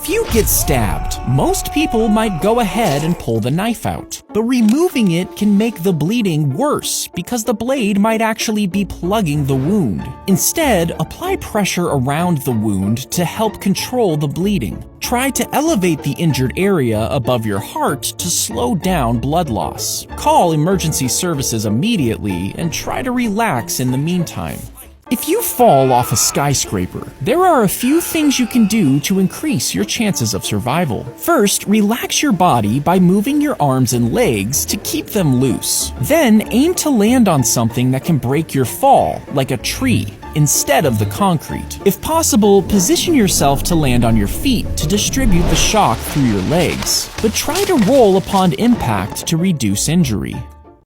If you get stabbed, most people might go ahead and pull the knife out, but removing it can make the bleeding worse because the blade might actually be plugging the wound. Instead, apply pressure around the wound to help control the bleeding. Try to elevate the injured area above your heart to slow down blood loss. Call emergency services immediately and try to relax in the meantime. If you fall off a skyscraper, there are a few things you can do to increase your chances of survival. First, relax your body by moving your arms and legs to keep them loose. Then, aim to land on something that can break your fall, like a tree, instead of the concrete. If possible, position yourself to land on your feet to distribute the shock through your legs, but try to roll upon impact to reduce injury.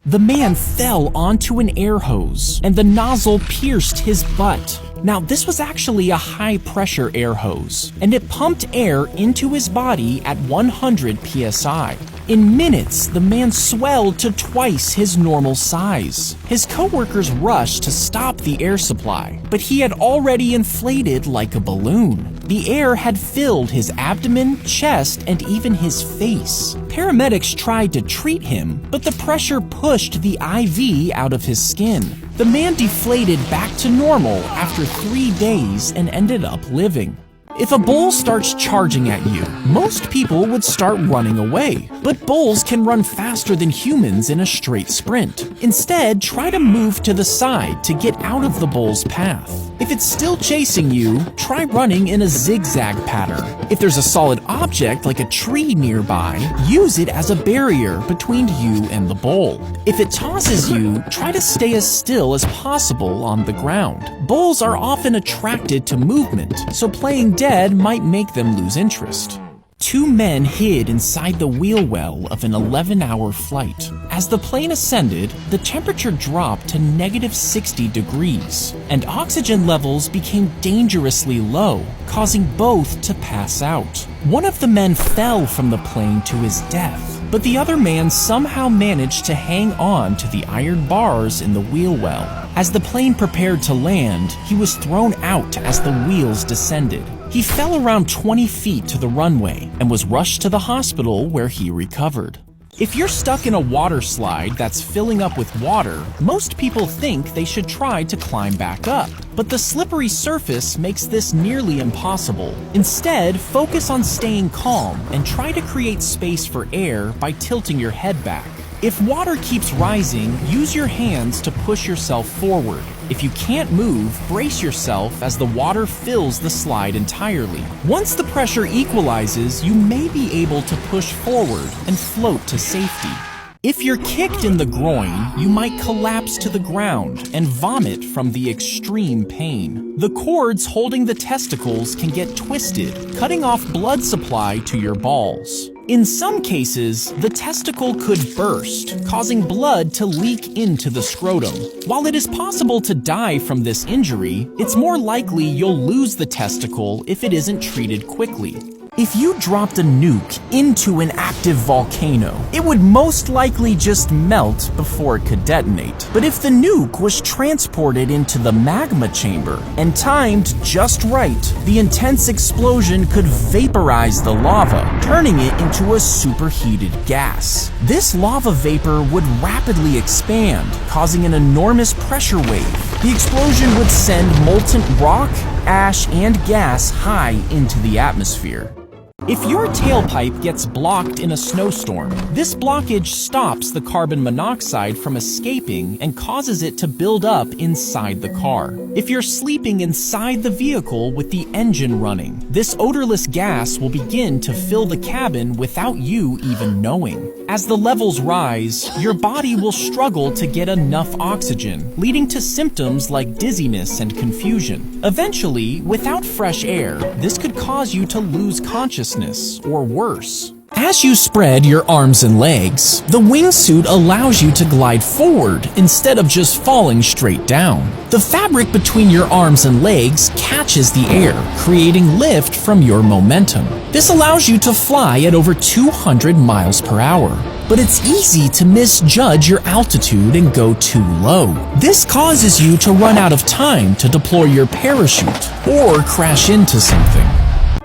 The man fell onto an air hose, and the nozzle pierced his butt. Now, this was actually a high-pressure air hose, and it pumped air into his body at 100 psi. In minutes, the man swelled to twice his normal size. His coworkers rushed to stop the air supply, but he had already inflated like a balloon. The air had filled his abdomen, chest, and even his face. Paramedics tried to treat him, but the pressure pushed the IV out of his skin. The man deflated back to normal after 3 days and ended up living. If a bull starts charging at you, most people would start running away. But bulls can run faster than humans in a straight sprint. Instead, try to move to the side to get out of the bull's path. If it's still chasing you, try running in a zigzag pattern. If there's a solid object like a tree nearby, use it as a barrier between you and the bull. If it tosses you, try to stay as still as possible on the ground. Bulls are often attracted to movement, so playing dead might make them lose interest. 2 men hid inside the wheel well of an 11-hour flight. As the plane ascended, the temperature dropped to -60 degrees, and oxygen levels became dangerously low, causing both to pass out. One of the men fell from the plane to his death, but the other man somehow managed to hang on to the iron bars in the wheel well. As the plane prepared to land, he was thrown out as the wheels descended. He fell around 20 feet to the runway and was rushed to the hospital where he recovered. If you're stuck in a water slide that's filling up with water, most people think they should try to climb back up. But the slippery surface makes this nearly impossible. Instead, focus on staying calm and try to create space for air by tilting your head back. If water keeps rising, use your hands to push yourself forward. If you can't move, brace yourself as the water fills the slide entirely. Once the pressure equalizes, you may be able to push forward and float to safety. If you're kicked in the groin, you might collapse to the ground and vomit from the extreme pain. The cords holding the testicles can get twisted, cutting off blood supply to your balls. In some cases, the testicle could burst, causing blood to leak into the scrotum. While it is possible to die from this injury, it's more likely you'll lose the testicle if it isn't treated quickly. If you dropped a nuke into an active volcano, it would most likely just melt before it could detonate. But if the nuke was transported into the magma chamber and timed just right, the intense explosion could vaporize the lava, turning it into a superheated gas. This lava vapor would rapidly expand, causing an enormous pressure wave. The explosion would send molten rock, ash, and gas high into the atmosphere. If your tailpipe gets blocked in a snowstorm, this blockage stops the carbon monoxide from escaping and causes it to build up inside the car. If you're sleeping inside the vehicle with the engine running, this odorless gas will begin to fill the cabin without you even knowing. As the levels rise, your body will struggle to get enough oxygen, leading to symptoms like dizziness and confusion. Eventually, without fresh air, this could cause you to lose consciousness, or worse. As you spread your arms and legs, the wingsuit allows you to glide forward instead of just falling straight down. The fabric between your arms and legs catches the air, creating lift from your momentum. This allows you to fly at over 200 miles per hour. But it's easy to misjudge your altitude and go too low. This causes you to run out of time to deploy your parachute or crash into something.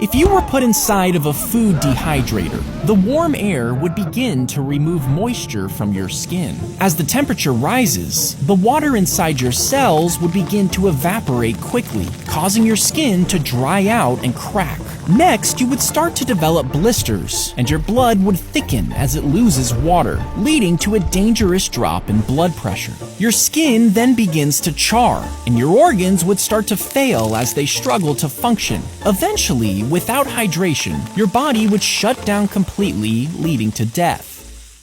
If you were put inside of a food dehydrator, the warm air would begin to remove moisture from your skin. As the temperature rises, the water inside your cells would begin to evaporate quickly, causing your skin to dry out and crack. Next, you would start to develop blisters, and your blood would thicken as it loses water, leading to a dangerous drop in blood pressure. Your skin then begins to char, and your organs would start to fail as they struggle to function. Eventually, without hydration, your body would shut down completely, leading to death.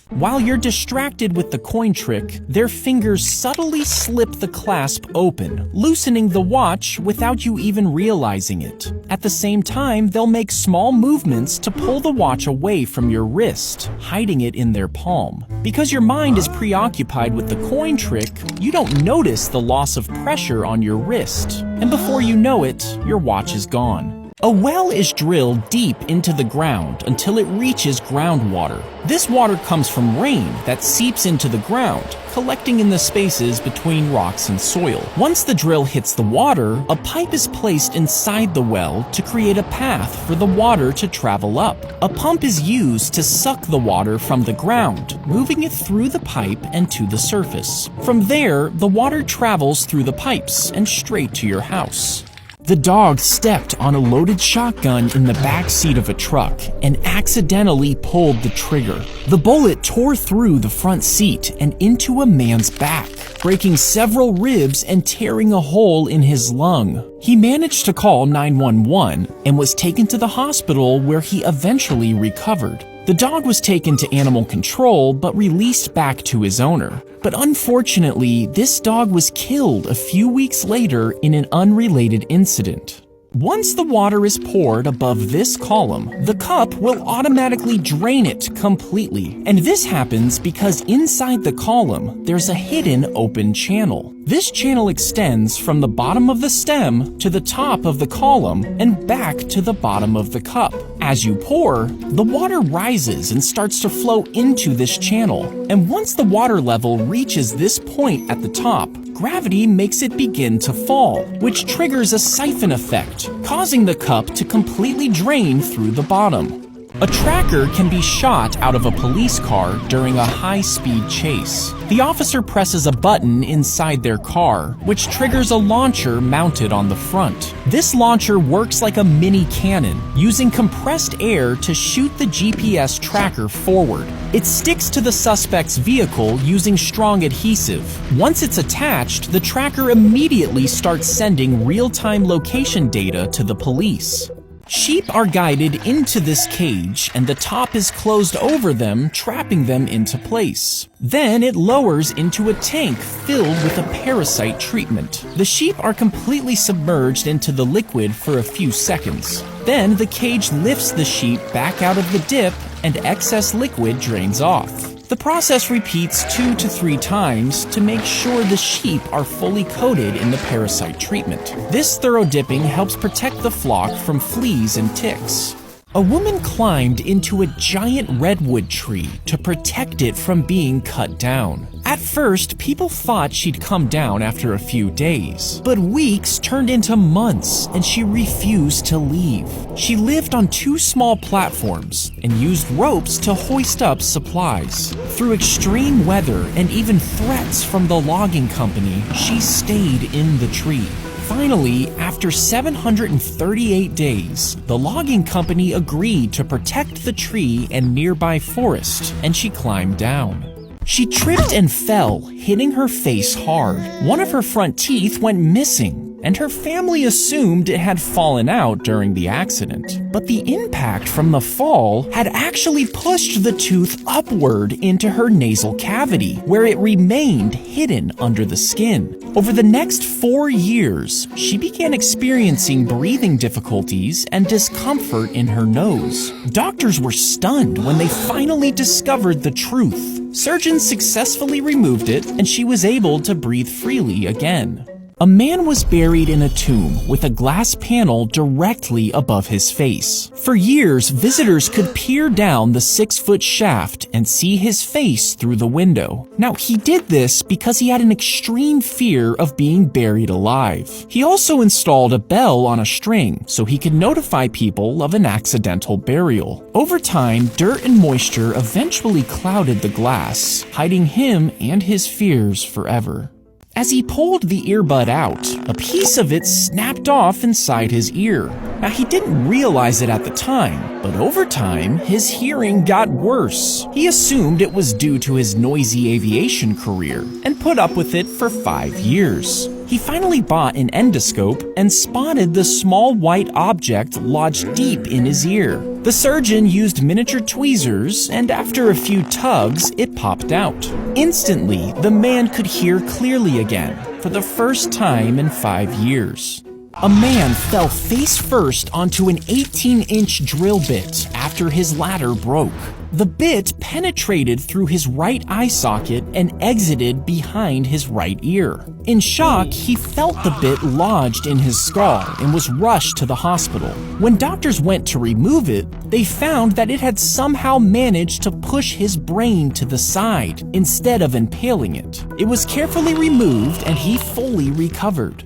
While you're distracted with the coin trick, their fingers subtly slip the clasp open, loosening the watch without you even realizing it. At the same time, they'll make small movements to pull the watch away from your wrist, hiding it in their palm. Because your mind is preoccupied with the coin trick, you don't notice the loss of pressure on your wrist, and before you know it, your watch is gone. A well is drilled deep into the ground until it reaches groundwater. This water comes from rain that seeps into the ground, collecting in the spaces between rocks and soil. Once the drill hits the water, a pipe is placed inside the well to create a path for the water to travel up. A pump is used to suck the water from the ground, moving it through the pipe and to the surface. From there, the water travels through the pipes and straight to your house. The dog stepped on a loaded shotgun in the back seat of a truck and accidentally pulled the trigger. The bullet tore through the front seat and into a man's back, breaking several ribs and tearing a hole in his lung. He managed to call 911 and was taken to the hospital where he eventually recovered. The dog was taken to animal control but released back to his owner. But unfortunately, this dog was killed a few weeks later in an unrelated incident. Once the water is poured above this column, the cup will automatically drain it completely. And this happens because inside the column, there's a hidden open channel. This channel extends from the bottom of the stem to the top of the column and back to the bottom of the cup. As you pour, the water rises and starts to flow into this channel. And once the water level reaches this point at the top, gravity makes it begin to fall, which triggers a siphon effect, causing the cup to completely drain through the bottom. A tracker can be shot out of a police car during a high-speed chase. The officer presses a button inside their car, which triggers a launcher mounted on the front. This launcher works like a mini cannon, using compressed air to shoot the GPS tracker forward. It sticks to the suspect's vehicle using strong adhesive. Once it's attached, the tracker immediately starts sending real-time location data to the police. Sheep are guided into this cage, and the top is closed over them, trapping them into place. Then it lowers into a tank filled with a parasite treatment. The sheep are completely submerged into the liquid for a few seconds. Then the cage lifts the sheep back out of the dip, and excess liquid drains off. The process repeats 2 to 3 times to make sure the sheep are fully coated in the parasite treatment. This thorough dipping helps protect the flock from fleas and ticks. A woman climbed into a giant redwood tree to protect it from being cut down. At first, people thought she'd come down after a few days, but weeks turned into months and she refused to leave. She lived on 2 small platforms and used ropes to hoist up supplies. Through extreme weather and even threats from the logging company, she stayed in the tree. Finally, after 738 days, the logging company agreed to protect the tree and nearby forest, and she climbed down. She tripped and fell, hitting her face hard. One of her front teeth went missing, and her family assumed it had fallen out during the accident. But the impact from the fall had actually pushed the tooth upward into her nasal cavity, where it remained hidden under the skin. Over the next 4 years, she began experiencing breathing difficulties and discomfort in her nose. Doctors were stunned when they finally discovered the truth. Surgeons successfully removed it, and she was able to breathe freely again. A man was buried in a tomb with a glass panel directly above his face. For years, visitors could peer down the 6-foot shaft and see his face through the window. Now, he did this because he had an extreme fear of being buried alive. He also installed a bell on a string so he could notify people of an accidental burial. Over time, dirt and moisture eventually clouded the glass, hiding him and his fears forever. As he pulled the earbud out, a piece of it snapped off inside his ear. Now, he didn't realize it at the time, but over time, his hearing got worse. He assumed it was due to his noisy aviation career and put up with it for 5 years. He finally bought an endoscope and spotted the small white object lodged deep in his ear. The surgeon used miniature tweezers, and after a few tugs, it popped out. Instantly, the man could hear clearly again, for the first time in 5 years. A man fell face first onto an 18-inch drill bit after his ladder broke. The bit penetrated through his right eye socket and exited behind his right ear. In shock, he felt the bit lodged in his skull and was rushed to the hospital. When doctors went to remove it, they found that it had somehow managed to push his brain to the side instead of impaling it. It was carefully removed and he fully recovered.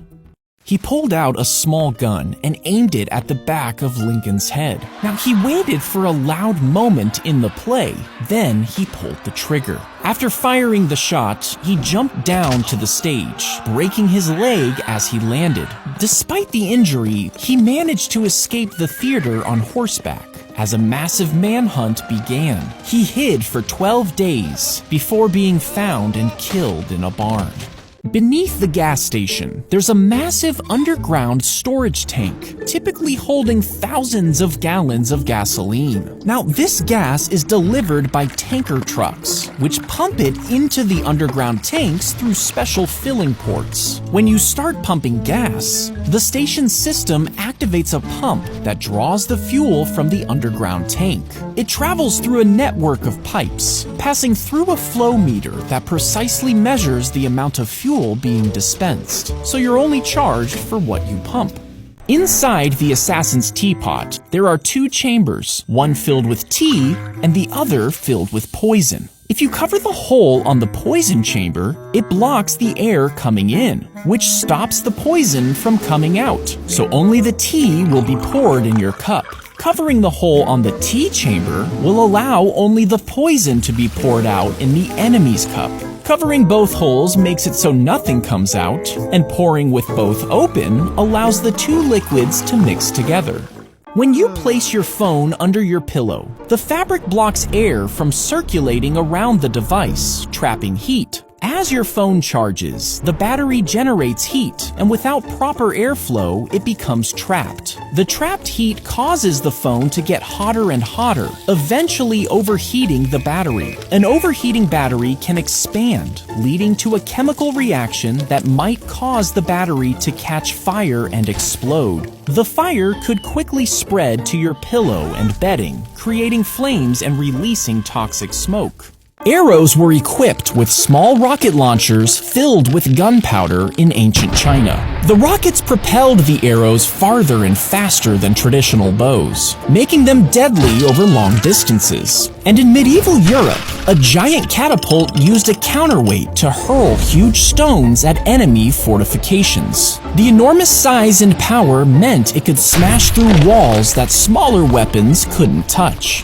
He pulled out a small gun and aimed it at the back of Lincoln's head. Now, he waited for a loud moment in the play, then he pulled the trigger. After firing the shot, he jumped down to the stage, breaking his leg as he landed. Despite the injury, he managed to escape the theater on horseback. As a massive manhunt began, he hid for 12 days before being found and killed in a barn. Beneath the gas station, there's a massive underground storage tank, typically holding thousands of gallons of gasoline. Now, this gas is delivered by tanker trucks, which pump it into the underground tanks through special filling ports. When you start pumping gas, the station's system activates a pump that draws the fuel from the underground tank. It travels through a network of pipes, passing through a flow meter that precisely measures the amount of fuel being dispensed, so you're only charged for what you pump. Inside the assassin's teapot, there are 2 chambers, one filled with tea and the other filled with poison. If you cover the hole on the poison chamber, it blocks the air coming in, which stops the poison from coming out, so only the tea will be poured in your cup. Covering the hole on the tea chamber will allow only the poison to be poured out in the enemy's cup. Covering both holes makes it so nothing comes out, and pouring with both open allows the 2 liquids to mix together. When you place your phone under your pillow, the fabric blocks air from circulating around the device, trapping heat. As your phone charges, the battery generates heat, and without proper airflow, it becomes trapped. The trapped heat causes the phone to get hotter and hotter, eventually overheating the battery. An overheating battery can expand, leading to a chemical reaction that might cause the battery to catch fire and explode. The fire could quickly spread to your pillow and bedding, creating flames and releasing toxic smoke. Arrows were equipped with small rocket launchers filled with gunpowder in ancient China. The rockets propelled the arrows farther and faster than traditional bows, making them deadly over long distances. And in medieval Europe, a giant catapult used a counterweight to hurl huge stones at enemy fortifications. The enormous size and power meant it could smash through walls that smaller weapons couldn't touch.